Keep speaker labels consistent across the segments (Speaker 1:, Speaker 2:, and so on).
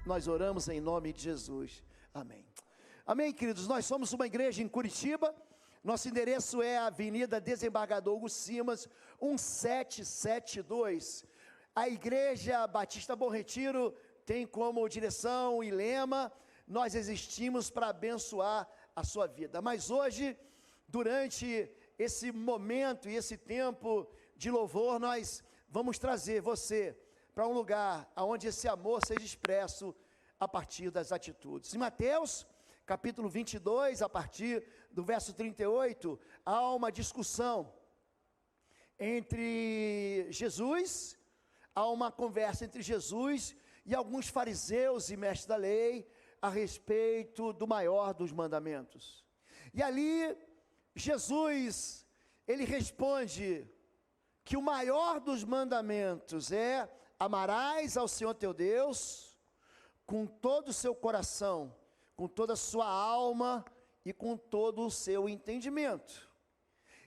Speaker 1: Nós oramos em nome de Jesus. Amém. Amém, queridos. Nós somos uma igreja em Curitiba. Nosso endereço é a Avenida Desembargador Hugo Simas, 1772. A Igreja Batista Bom Retiro tem como direção e lema: nós existimos para abençoar a sua vida. Mas hoje, durante esse momento e esse tempo de louvor, nós vamos trazer você para um lugar onde esse amor seja expresso a partir das atitudes. Em Mateus, capítulo 22, a partir do verso 38, há uma discussão entre Jesus, há uma conversa entre Jesus e alguns fariseus e mestres da lei a respeito do maior dos mandamentos. E ali, Jesus, ele responde que o maior dos mandamentos é: amarás ao Senhor teu Deus com todo o seu coração, com toda a sua alma e com todo o seu entendimento.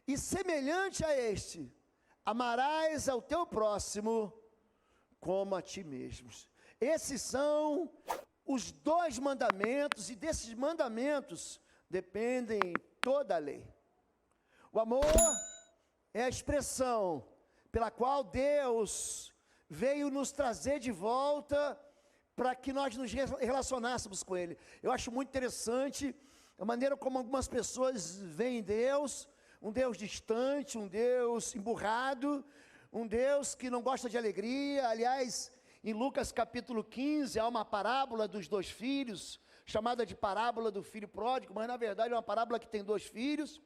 Speaker 1: E semelhante a este, amarás ao teu próximo como a ti mesmos. Esses são os dois mandamentos, e desses mandamentos dependem toda a lei. O amor é a expressão pela qual Deus veio nos trazer de volta para que nós nos relacionássemos com Ele. Eu acho muito interessante a maneira como algumas pessoas veem Deus, um Deus distante, um Deus emburrado, um Deus que não gosta de alegria. Aliás, em Lucas capítulo 15, há uma parábola dos dois filhos, chamada de parábola do filho pródigo, mas na verdade é uma parábola que tem dois filhos,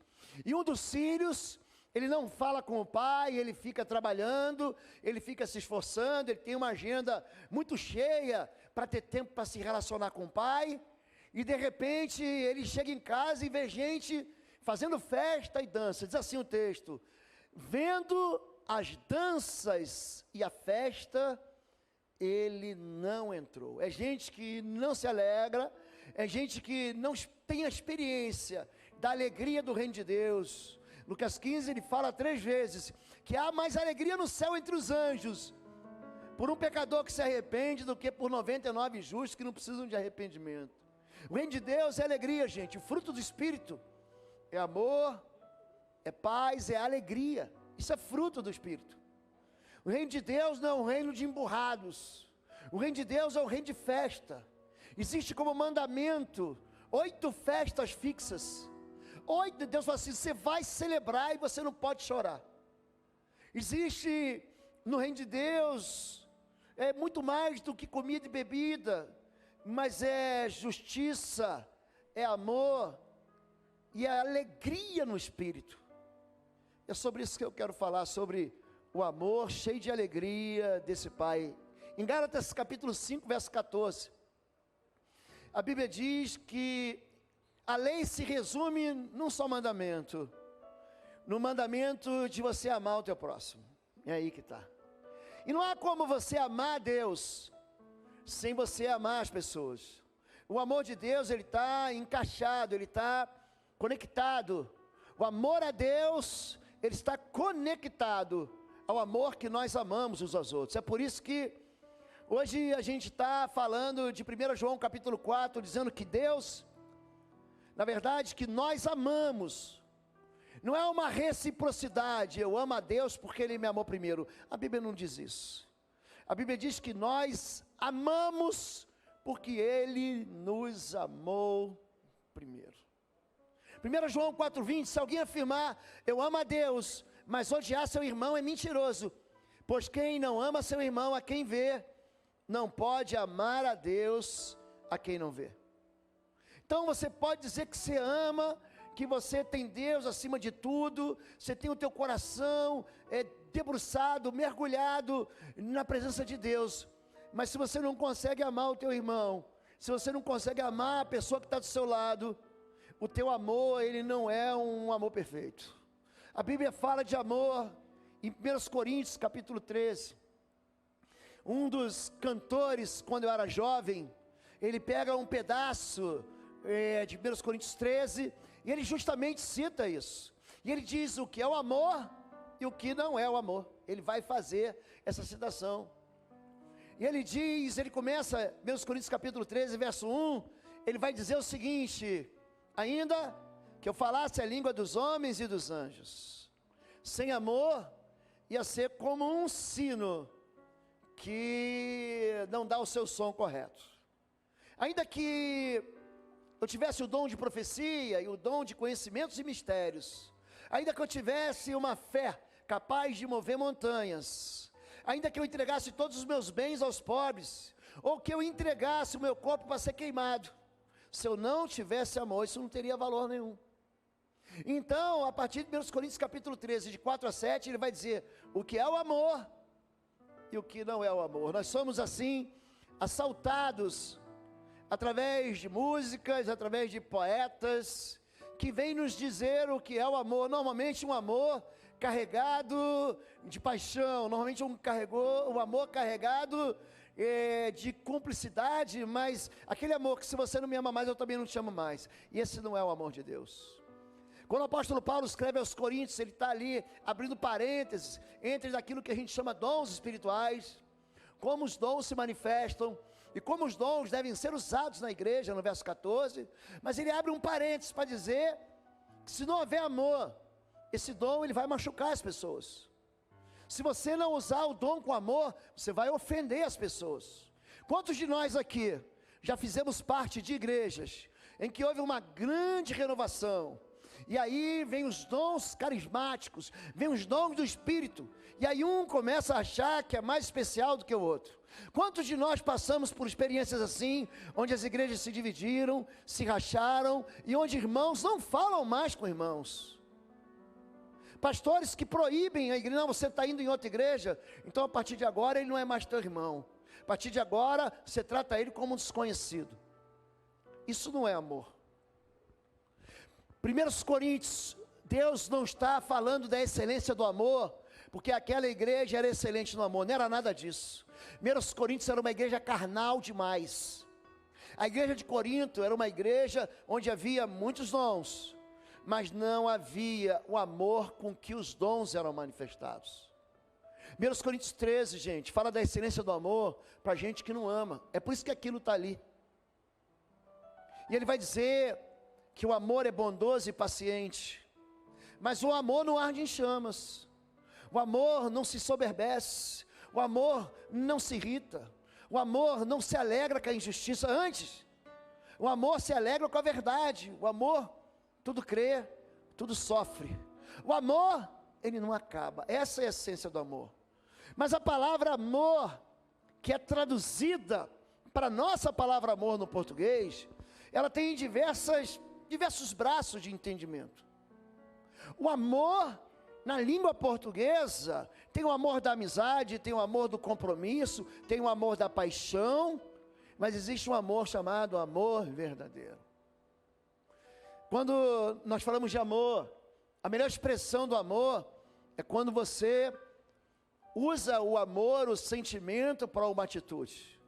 Speaker 1: e um dos filhos, ele não fala com o pai, ele fica trabalhando, ele fica se esforçando, ele tem uma agenda muito cheia para ter tempo para se relacionar com o pai, e de repente ele chega em casa e vê gente fazendo festa e dança. Diz assim o texto: vendo as danças e a festa, ele não entrou. É gente que não se alegra, é gente que não tem a experiência da alegria do reino de Deus. Lucas 15, ele fala 3 vezes que há mais alegria no céu entre os anjos por um pecador que se arrepende do que por 99 justos que não precisam de arrependimento. O reino de Deus é alegria, gente. O fruto do Espírito é amor, é paz, é alegria. Isso é fruto do Espírito. O reino de Deus não é um reino de emburrados. O reino de Deus é um reino de festa. Existe como mandamento 8 festas fixas. 8, Deus fala assim: você vai celebrar e você não pode chorar. Existe no reino de Deus muito mais do que comida e bebida, mas é justiça, é amor e é alegria no Espírito. É sobre isso que eu quero falar, sobre o amor cheio de alegria desse Pai. Em Gálatas capítulo 5, verso 14, a Bíblia diz que a lei se resume num só mandamento, no mandamento de você amar o teu próximo. É aí que está. E não há como você amar a Deus sem você amar as pessoas. O amor de Deus, ele está encaixado, ele está conectado. O amor a Deus, ele está conectado ao amor que nós amamos uns aos outros. É por isso que hoje a gente está falando de 1 João capítulo 4, dizendo que Deus, na verdade, que nós amamos. Não é uma reciprocidade: eu amo a Deus porque Ele me amou primeiro. A Bíblia não diz isso. A Bíblia diz que nós amamos porque Ele nos amou primeiro. 1 João 4,20, se alguém afirmar: eu amo a Deus, mas odiar seu irmão, é mentiroso. Pois quem não ama seu irmão, a quem vê, não pode amar a Deus a quem não vê. Então você pode dizer que você ama, que você tem Deus acima de tudo, você tem o teu coração debruçado, mergulhado na presença de Deus, mas se você não consegue amar o teu irmão, se você não consegue amar a pessoa que está do seu lado, o teu amor, ele não é um amor perfeito. A Bíblia fala de amor em 1 Coríntios capítulo 13, um dos cantores, quando eu era jovem, ele pega um pedaço de 1 Coríntios 13, e ele justamente cita isso, e ele diz o que é o amor e o que não é o amor. Ele vai fazer essa citação, E ele começa, 1 Coríntios capítulo 13, verso 1, ele vai dizer o seguinte: ainda que eu falasse a língua dos homens e dos anjos, sem amor, ia ser como um sino que não dá o seu som correto. Ainda que eu tivesse o dom de profecia e o dom de conhecimentos e mistérios, ainda que eu tivesse uma fé capaz de mover montanhas, ainda que eu entregasse todos os meus bens aos pobres, ou que eu entregasse o meu corpo para ser queimado, se eu não tivesse amor, isso não teria valor nenhum. Então, a partir de 1 Coríntios capítulo 13, de 4 a 7, ele vai dizer o que é o amor e o que não é o amor. Nós somos assim, assaltados, através de músicas, através de poetas, que vêm nos dizer o que é o amor. Normalmente um amor carregado de paixão, normalmente um amor carregado de cumplicidade, mas aquele amor que se você não me ama mais, eu também não te amo mais. E esse não é o amor de Deus. Quando o apóstolo Paulo escreve aos Coríntios, ele está ali abrindo parênteses entre aquilo que a gente chama dons espirituais, como os dons se manifestam e como os dons devem ser usados na igreja, no verso 14, mas ele abre um parênteses para dizer que se não houver amor, esse dom ele vai machucar as pessoas. Se você não usar o dom com amor, você vai ofender as pessoas. Quantos de nós aqui já fizemos parte de igrejas em que houve uma grande renovação, e aí vem os dons carismáticos, vem os dons do Espírito, e aí um começa a achar que é mais especial do que o outro? Quantos de nós passamos por experiências assim, onde as igrejas se dividiram, se racharam, e onde irmãos não falam mais com irmãos? Pastores que proíbem a igreja: não, você está indo em outra igreja, então a partir de agora ele não é mais teu irmão, a partir de agora você trata ele como um desconhecido. Isso não é amor. 1 Coríntios, Deus não está falando da excelência do amor, porque aquela igreja era excelente no amor, não era nada disso. 1 Coríntios era uma igreja carnal demais. A igreja de Corinto era uma igreja onde havia muitos dons, mas não havia o amor com que os dons eram manifestados. 1 Coríntios 13, gente, fala da excelência do amor para gente que não ama. É por isso que aquilo está ali. E ele vai dizer que o amor é bondoso e paciente, mas o amor não arde em chamas, o amor não se soberbece, o amor não se irrita, o amor não se alegra com a injustiça, antes, o amor se alegra com a verdade, o amor tudo crê, tudo sofre, o amor, ele não acaba. Essa é a essência do amor. Mas a palavra amor, que é traduzida para a nossa palavra amor no português, ela tem diversos braços de entendimento. O amor, na língua portuguesa, tem o amor da amizade, tem o amor do compromisso, tem o amor da paixão, mas existe um amor chamado amor verdadeiro. Quando nós falamos de amor, a melhor expressão do amor é quando você usa o amor, o sentimento para uma atitude,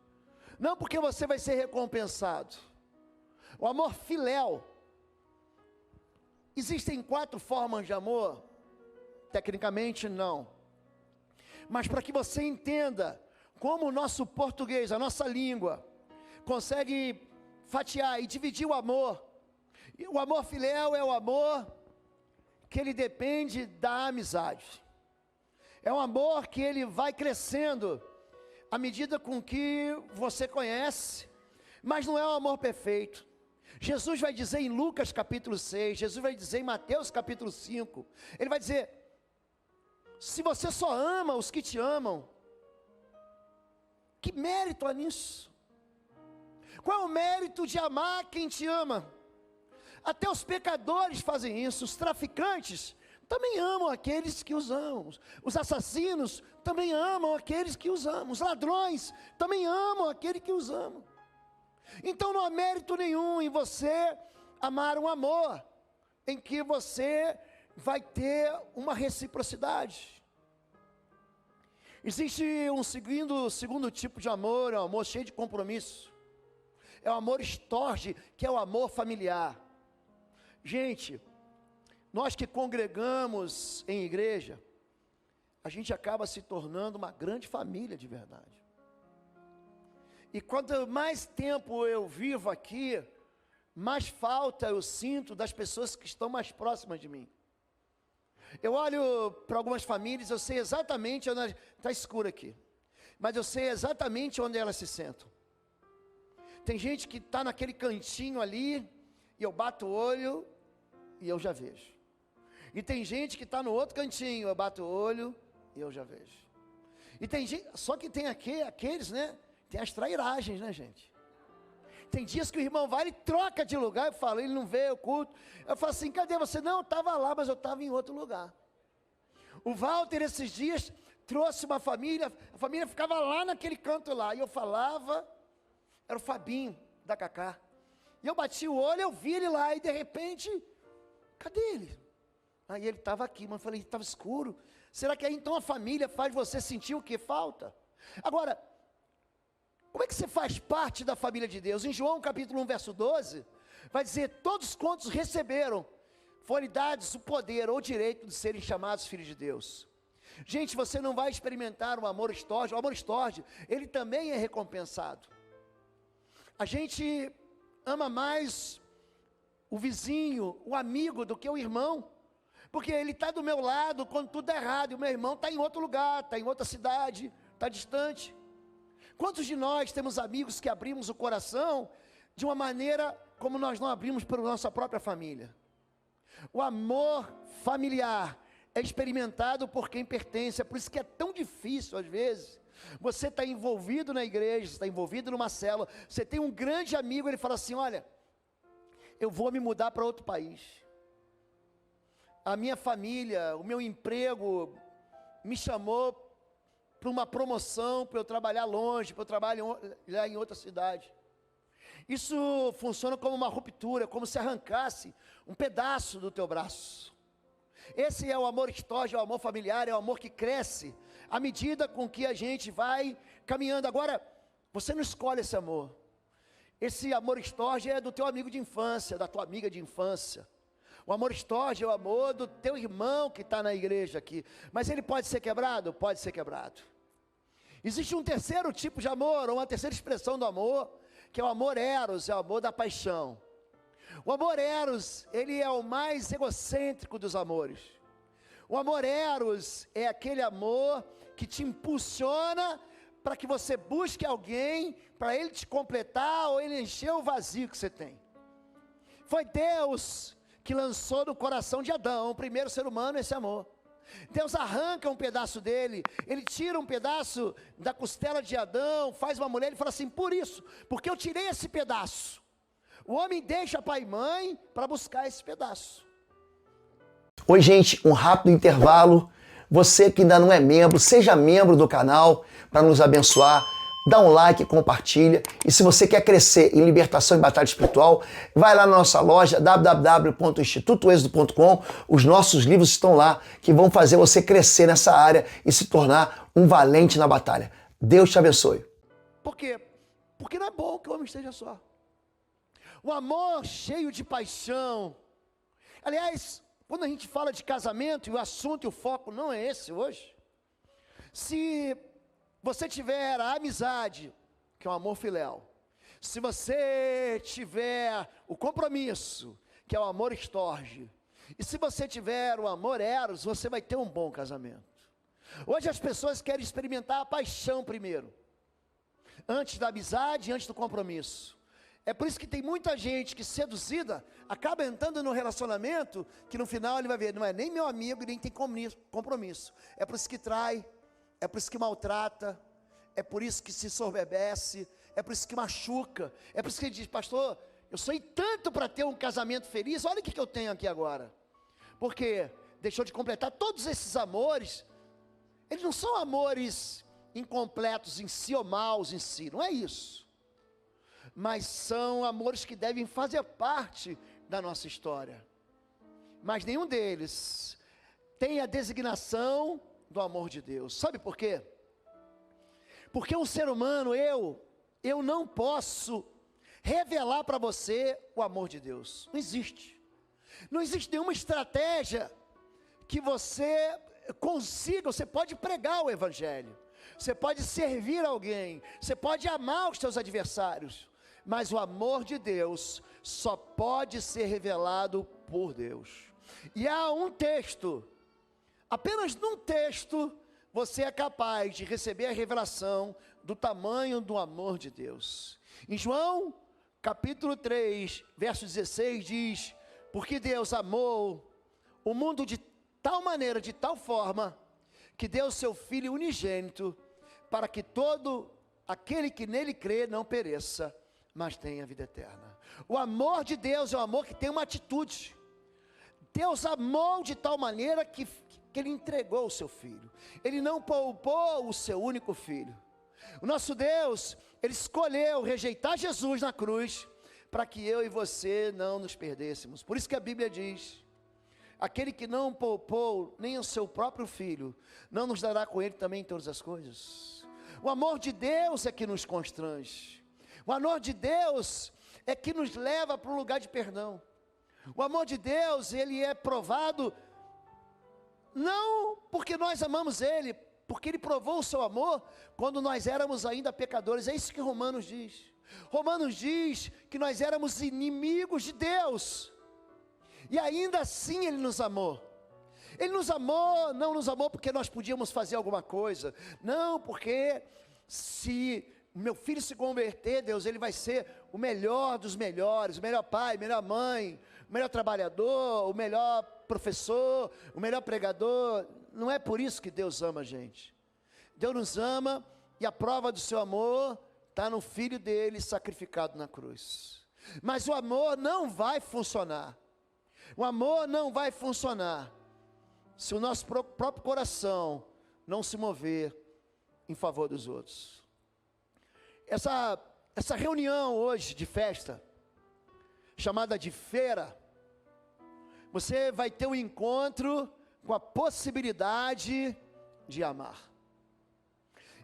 Speaker 1: não porque você vai ser recompensado. O amor filéu. Existem 4 formas de amor? Tecnicamente não, mas para que você entenda como o nosso português, a nossa língua, consegue fatiar e dividir o amor filéu é o amor que ele depende da amizade, é um amor que ele vai crescendo à medida com que você conhece, mas não é um amor perfeito. Jesus vai dizer em Lucas capítulo 6, Jesus vai dizer em Mateus capítulo 5, ele vai dizer: se você só ama os que te amam, que mérito há nisso? Qual é o mérito de amar quem te ama? Até os pecadores fazem isso, os traficantes também amam aqueles que os amam, os assassinos também amam aqueles que os amam, os ladrões também amam aquele que os amam. Então não há mérito nenhum em você amar um amor em que você vai ter uma reciprocidade. Existe um segundo tipo de amor, é um amor cheio de compromisso, é o amor estorge, que é o amor familiar. Gente, nós que congregamos em igreja, a gente acaba se tornando uma grande família de verdade. E quanto mais tempo eu vivo aqui, mais falta eu sinto das pessoas que estão mais próximas de mim. Eu olho para algumas famílias, eu sei exatamente onde... Está escuro aqui. Mas eu sei exatamente onde elas se sentam. Tem gente que está naquele cantinho ali, e eu bato o olho, e eu já vejo. E tem gente que está no outro cantinho, eu bato o olho, e eu já vejo. E tem gente, só que tem aqueles, né? Tem as trairagens, né, gente? Tem dias que o irmão vai e troca de lugar, eu falo, ele não veio o culto. Eu falo assim, cadê você? Não, eu estava lá, mas eu estava em outro lugar. O Walter, esses dias, trouxe uma família, a família ficava lá naquele canto lá, e eu falava, era o Fabinho, da Cacá. E eu bati o olho, eu vi ele lá, e de repente, cadê ele? Aí ele estava aqui, mas eu falei, estava escuro. Será que aí então a família faz você sentir o que falta? Agora, como é que você faz parte da família de Deus? Em João capítulo 1, verso 12, vai dizer, todos quantos receberam, foram dados o poder ou o direito de serem chamados filhos de Deus. Gente, você não vai experimentar o amor estorge, ele também é recompensado. A gente ama mais o vizinho, o amigo, do que o irmão, porque ele está do meu lado quando tudo é errado, e o meu irmão está em outro lugar, está em outra cidade, está distante. Quantos de nós temos amigos que abrimos o coração de uma maneira como nós não abrimos para a nossa própria família? O amor familiar é experimentado por quem pertence, é por isso que é tão difícil às vezes. Você está envolvido na igreja, está envolvido numa célula, você tem um grande amigo, ele fala assim, olha, eu vou me mudar para outro país. A minha família, o meu emprego me chamou para uma promoção, para eu trabalhar longe, para eu trabalhar em outra cidade. Isso funciona como uma ruptura, como se arrancasse um pedaço do teu braço. Esse é o amor estorge, é o amor familiar, é o amor que cresce à medida com que a gente vai caminhando. Agora, você não escolhe esse amor. Esse amor estorge é do teu amigo de infância, da tua amiga de infância. O amor estorge é o amor do teu irmão que está na igreja aqui. Mas ele pode ser quebrado? Pode ser quebrado. Existe um terceiro tipo de amor, ou uma terceira expressão do amor, que é o amor eros, é o amor da paixão. O amor eros, ele é o mais egocêntrico dos amores. O amor eros é aquele amor que te impulsiona para que você busque alguém, para ele te completar, ou ele encher o vazio que você tem. Foi Deus que lançou no coração de Adão, o primeiro ser humano, esse amor. Deus arranca um pedaço dele, ele tira um pedaço da costela de Adão, faz uma mulher, ele fala assim, por isso, porque eu tirei esse pedaço. O homem deixa pai e mãe para buscar esse pedaço.
Speaker 2: Oi gente, um rápido intervalo. Você que ainda não é membro, seja membro do canal para nos abençoar. Dá um like, compartilha. E se você quer crescer em libertação e batalha espiritual, vai lá na nossa loja www.institutoexodo.com. Os nossos livros estão lá que vão fazer você crescer nessa área e se tornar um valente na batalha. Deus te abençoe.
Speaker 1: Por quê? Porque não é bom que o homem esteja só. O amor cheio de paixão. Aliás, quando a gente fala de casamento, e o assunto e o foco não é esse hoje. Se você tiver a amizade, que é um amor filéu, se você tiver o compromisso, que é o amor estorge, e se você tiver o amor eros, você vai ter um bom casamento. Hoje as pessoas querem experimentar a paixão primeiro, antes da amizade, antes do compromisso. É por isso que tem muita gente que, seduzida, acaba entrando no relacionamento, que no final ele vai ver, não é nem meu amigo, nem tem compromisso. É por isso que trai, é por isso que maltrata, é por isso que se soberbece, é por isso que machuca, é por isso que ele diz, pastor, eu sonhei tanto para ter um casamento feliz, olha o que eu tenho aqui agora. Porque deixou de completar todos esses amores, eles não são amores incompletos em si ou maus em si, não é isso. Mas são amores que devem fazer parte da nossa história. Mas nenhum deles tem a designação do amor de Deus. Sabe por quê? Porque um ser humano, eu não posso revelar para você o amor de Deus. Não existe. Não existe nenhuma estratégia que você consiga, você pode pregar o evangelho. você pode servir alguém, você pode amar os seus adversários, mas o amor de Deus só pode ser revelado por Deus. E há um texto, apenas num texto, você é capaz de receber a revelação do tamanho do amor de Deus. Em João, capítulo 3, verso 16, diz: porque Deus amou o mundo de tal maneira, de tal forma, que deu seu Filho unigênito, para que todo aquele que nele crê não pereça, mas tenha vida eterna. O amor de Deus é um amor que tem uma atitude. Deus amou de tal maneira que Ele entregou o seu Filho. Ele não poupou o seu único Filho. O nosso Deus, Ele escolheu rejeitar Jesus na cruz, para que eu e você não nos perdêssemos. Por isso que a Bíblia diz: aquele que não poupou nem o seu próprio Filho, não nos dará com Ele também todas as coisas. O amor de Deus é que nos constrange. O amor de Deus é que nos leva para um lugar de perdão. O amor de Deus, ele é provado, não porque nós amamos Ele, porque Ele provou o seu amor, quando nós éramos ainda pecadores. É isso que Romanos diz. Romanos diz que nós éramos inimigos de Deus, e ainda assim Ele nos amou. Ele nos amou, não nos amou porque nós podíamos fazer alguma coisa, não, porque se meu filho se converter, Deus, ele vai ser o melhor dos melhores, o melhor pai, a melhor mãe, o melhor trabalhador, o melhor professor, o melhor pregador. Não é por isso que Deus ama a gente. Deus nos ama, e a prova do seu amor está no Filho dele sacrificado na cruz. Mas o amor não vai funcionar. O amor não vai funcionar se o nosso próprio coração não se mover em favor dos outros. Essa reunião hoje de festa, chamada de feira, você vai ter um encontro com a possibilidade de amar.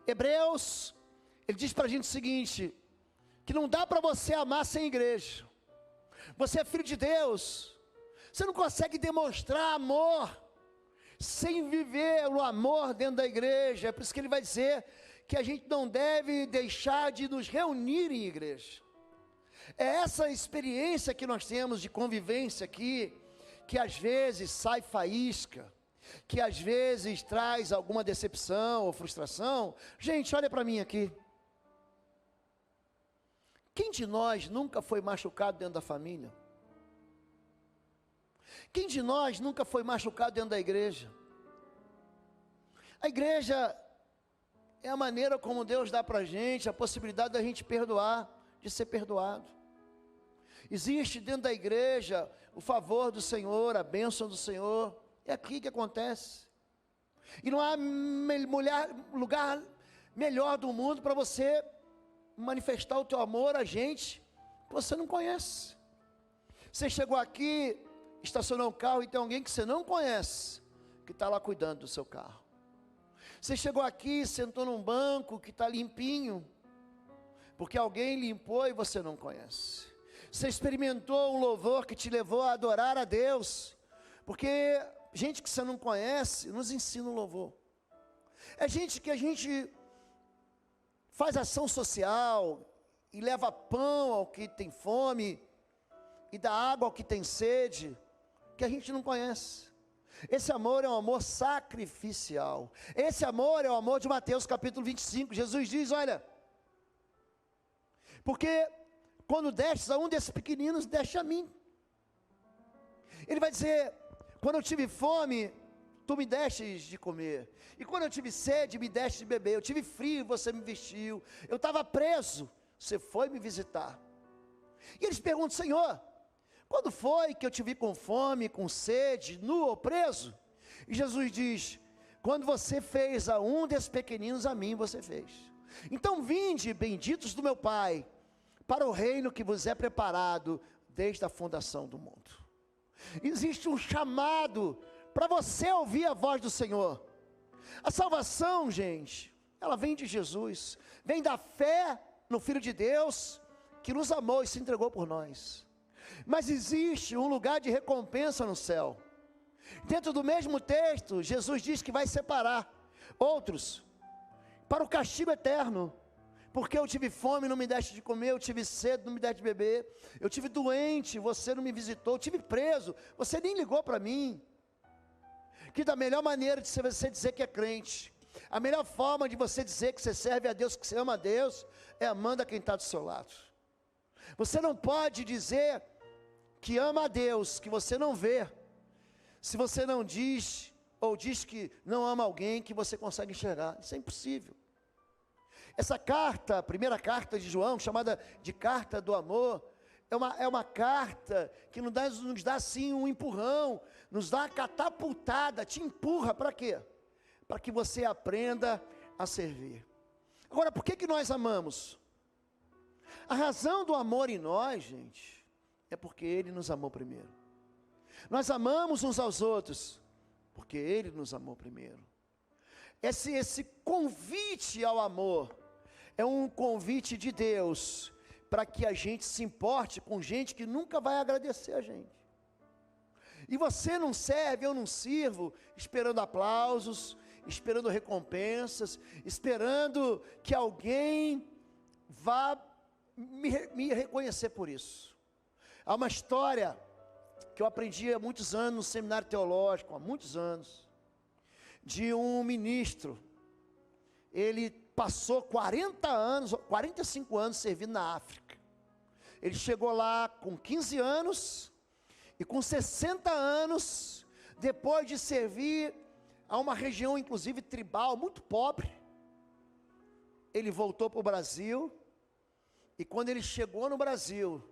Speaker 1: Hebreus, ele diz para a gente o seguinte, que não dá para você amar sem igreja. Você é filho de Deus, você não consegue demonstrar amor sem viver o amor dentro da igreja. É por isso que ele vai dizer que a gente não deve deixar de nos reunir em igreja. É essa experiência que nós temos de convivência aqui, que às vezes sai faísca, que às vezes traz alguma decepção ou frustração. Gente, olha para mim aqui. Quem de nós nunca foi machucado dentro da família? Quem de nós nunca foi machucado dentro da igreja? A igreja é a maneira como Deus dá para a gente a possibilidade da gente perdoar, de ser perdoado. Existe dentro da igreja o favor do Senhor, a bênção do Senhor. É aqui que acontece. E não há lugar melhor do mundo para você manifestar o teu amor a gente que você não conhece. Você chegou aqui, estacionou um carro e tem alguém que você não conhece, que está lá cuidando do seu carro. Você chegou aqui, sentou num banco que está limpinho, porque alguém limpou e você não conhece. Você experimentou um louvor que te levou a adorar a Deus, porque gente que você não conhece nos ensina o louvor. É gente que a gente faz ação social e leva pão ao que tem fome e dá água ao que tem sede, que a gente não conhece. Esse amor é um amor sacrificial. Esse amor é o amor de Mateus capítulo 25. Jesus diz, olha, porque quando destes a um desses pequeninos, deste a mim. Ele vai dizer, quando eu tive fome, tu me destes de comer. E quando eu tive sede, me deste de beber. Eu tive frio, você me vestiu. Eu estava preso, você foi me visitar. E eles perguntam, Senhor, quando foi que eu te vi com fome, com sede, nu ou preso? E Jesus diz, quando você fez a um desses pequeninos, a mim você fez. Então vinde, benditos do meu Pai, para o reino que vos é preparado desde a fundação do mundo. Existe um chamado para você ouvir a voz do Senhor. A salvação, gente, ela vem de Jesus, vem da fé no Filho de Deus, que nos amou e se entregou por nós. Mas existe um lugar de recompensa no céu. Dentro do mesmo texto, Jesus diz que vai separar outros para o castigo eterno. Porque eu tive fome, não me deste de comer, eu tive sede, não me deste de beber, eu tive doente, você não me visitou, eu tive preso, você nem ligou para mim. Que da melhor maneira de você dizer que é crente, a melhor forma de você dizer que você serve a Deus, que você ama a Deus, é amando a quem está do seu lado. Você não pode dizer que ama a Deus, que você não vê, se você não diz, ou diz que não ama alguém que você consegue enxergar. Isso é impossível. Essa carta, a primeira carta de João, chamada de carta do amor, é uma carta que nos dá assim um empurrão, nos dá uma catapultada, te empurra para quê? Para que você aprenda a servir. Agora, por que nós amamos? A razão do amor em nós, gente, é porque Ele nos amou primeiro. Nós amamos uns aos outros, porque Ele nos amou primeiro. Esse convite ao amor, é um convite de Deus, para que a gente se importe com gente que nunca vai agradecer a gente. E você não serve, eu não sirvo, esperando aplausos, esperando recompensas, esperando que alguém vá me reconhecer por isso. Há uma história que eu aprendi há muitos anos no seminário teológico, há muitos anos, de um ministro. Ele passou 45 anos servindo na África. Ele chegou lá com 15 anos, e com 60 anos, depois de servir a uma região inclusive tribal, muito pobre, ele voltou para o Brasil, e quando ele chegou no Brasil,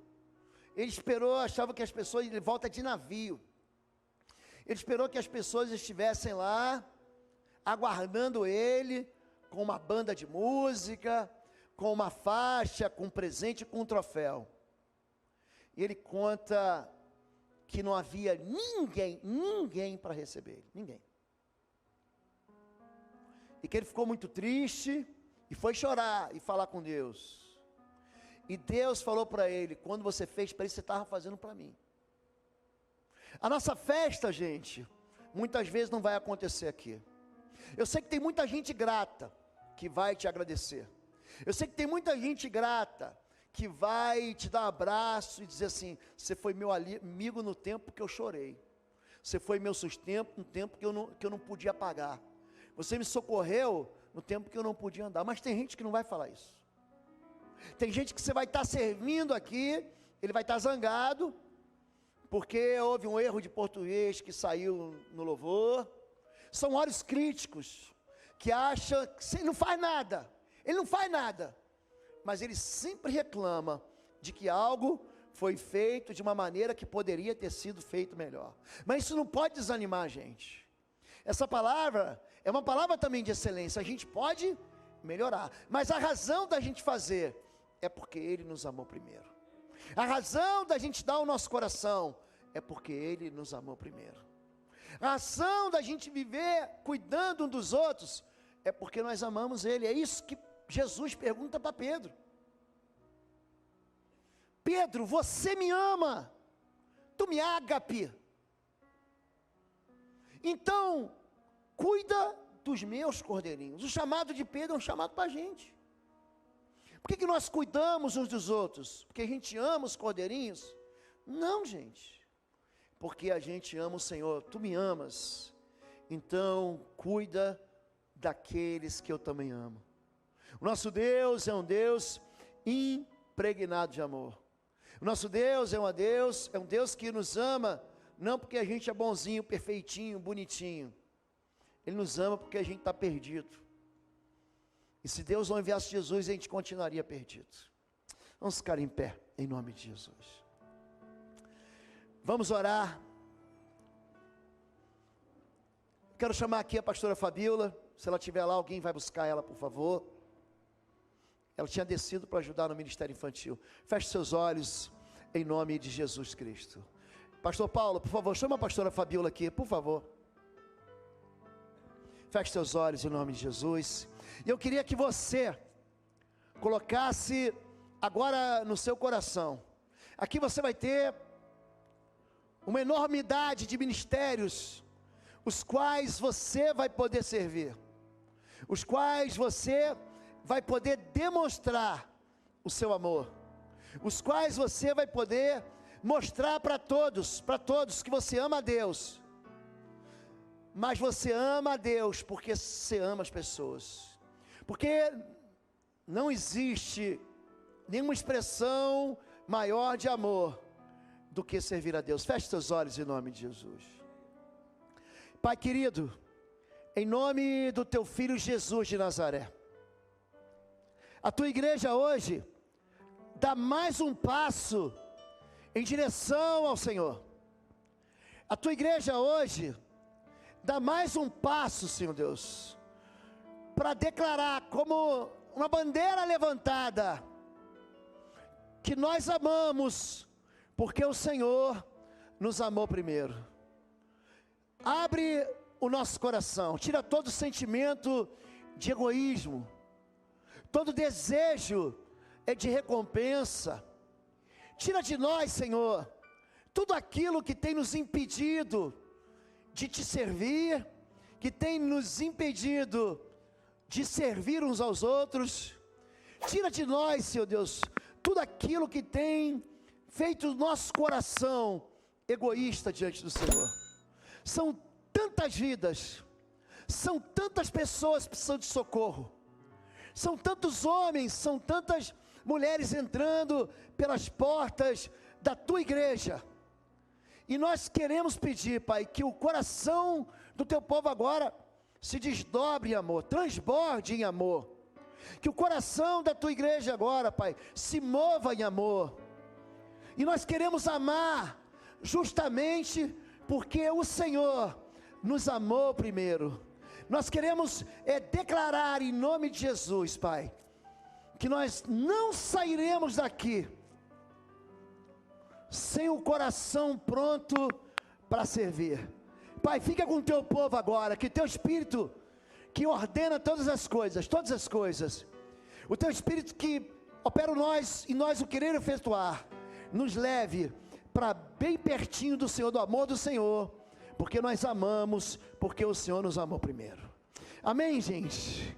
Speaker 1: ele esperou, achava que as pessoas, ele volta de navio, ele esperou que as pessoas estivessem lá, aguardando ele, com uma banda de música, com uma faixa, com um presente, com um troféu. E ele conta que não havia ninguém para receber ele, ninguém. E que ele ficou muito triste, e foi chorar, e falar com Deus. E Deus falou para ele: quando você fez para ele, você estava fazendo para mim. A nossa festa, gente, muitas vezes não vai acontecer aqui. Eu sei que tem muita gente grata, que vai te agradecer. Eu sei que tem muita gente grata, que vai te dar um abraço e dizer assim: você foi meu amigo no tempo que eu chorei, você foi meu sustento no tempo que eu não podia pagar, você me socorreu no tempo que eu não podia andar. Mas tem gente que não vai falar isso. Tem gente que você vai estar servindo aqui, ele vai estar zangado, porque houve um erro de português que saiu no louvor. São olhos críticos, que acham que ele não faz nada, mas ele sempre reclama de que algo foi feito de uma maneira que poderia ter sido feito melhor. Mas isso não pode desanimar a gente. Essa palavra é uma palavra também de excelência, a gente pode melhorar, mas a razão da gente fazer é porque Ele nos amou primeiro. A razão da gente dar o nosso coração é porque Ele nos amou primeiro. A razão da gente viver cuidando um dos outros é porque nós amamos Ele. É isso que Jesus pergunta para Pedro: Pedro, você me ama? Tu me ágape? Então, cuida dos meus cordeirinhos. O chamado de Pedro é um chamado para a gente. Por que nós cuidamos uns dos outros? Porque a gente ama os cordeirinhos? Não, gente. Porque a gente ama o Senhor. Tu me amas, então cuida daqueles que eu também amo. O nosso Deus é um Deus impregnado de amor. O nosso Deus é um Deus que nos ama, não porque a gente é bonzinho, perfeitinho, bonitinho. Ele nos ama porque a gente está perdido. E se Deus não enviasse Jesus, a gente continuaria perdido. Vamos ficar em pé, em nome de Jesus. Vamos orar. Quero chamar aqui a pastora Fabíola. Se ela estiver lá, alguém vai buscar ela, por favor. Ela tinha descido para ajudar no ministério infantil. Feche seus olhos, em nome de Jesus Cristo. Pastor Paulo, por favor, chama a pastora Fabíola aqui, por favor. Feche seus olhos em nome de Jesus. E eu queria que você colocasse agora no seu coração. Aqui você vai ter uma enormidade de ministérios, os quais você vai poder servir. os quais você vai poder demonstrar o seu amor, os quais você vai poder mostrar para todos que você ama a Deus, mas você ama a Deus porque você ama as pessoas, porque não existe nenhuma expressão maior de amor do que servir a Deus. Feche seus olhos em nome de Jesus. Pai querido, em nome do teu filho Jesus de Nazaré, a tua igreja hoje dá mais um passo em direção ao Senhor. A tua igreja hoje dá mais um passo, Senhor Deus, para declarar como uma bandeira levantada, que nós amamos, porque o Senhor nos amou primeiro. Abre o nosso coração, tira todo sentimento de egoísmo, todo desejo de recompensa, tira de nós, Senhor, tudo aquilo que tem nos impedido de te servir, que tem nos impedido de servir uns aos outros. Tira de nós, Senhor Deus, tudo aquilo que tem feito o nosso coração egoísta diante do Senhor. São tantas vidas, são tantas pessoas precisando de socorro, são tantos homens, são tantas mulheres entrando pelas portas da tua igreja, e nós queremos pedir, Pai, que o coração do teu povo agora se desdobre em amor, transborde em amor, que o coração da tua igreja agora, Pai, se mova em amor, e nós queremos amar justamente porque o Senhor nos amou primeiro. Nós queremos declarar em nome de Jesus, Pai, que nós não sairemos daqui sem o coração pronto para servir. Pai, fica com o teu povo agora, que teu Espírito que ordena todas as coisas, o teu Espírito que opera nós e nós o querer efetuar, nos leve para bem pertinho do Senhor, do amor do Senhor, porque nós amamos, porque o Senhor nos amou primeiro. Amém, gente?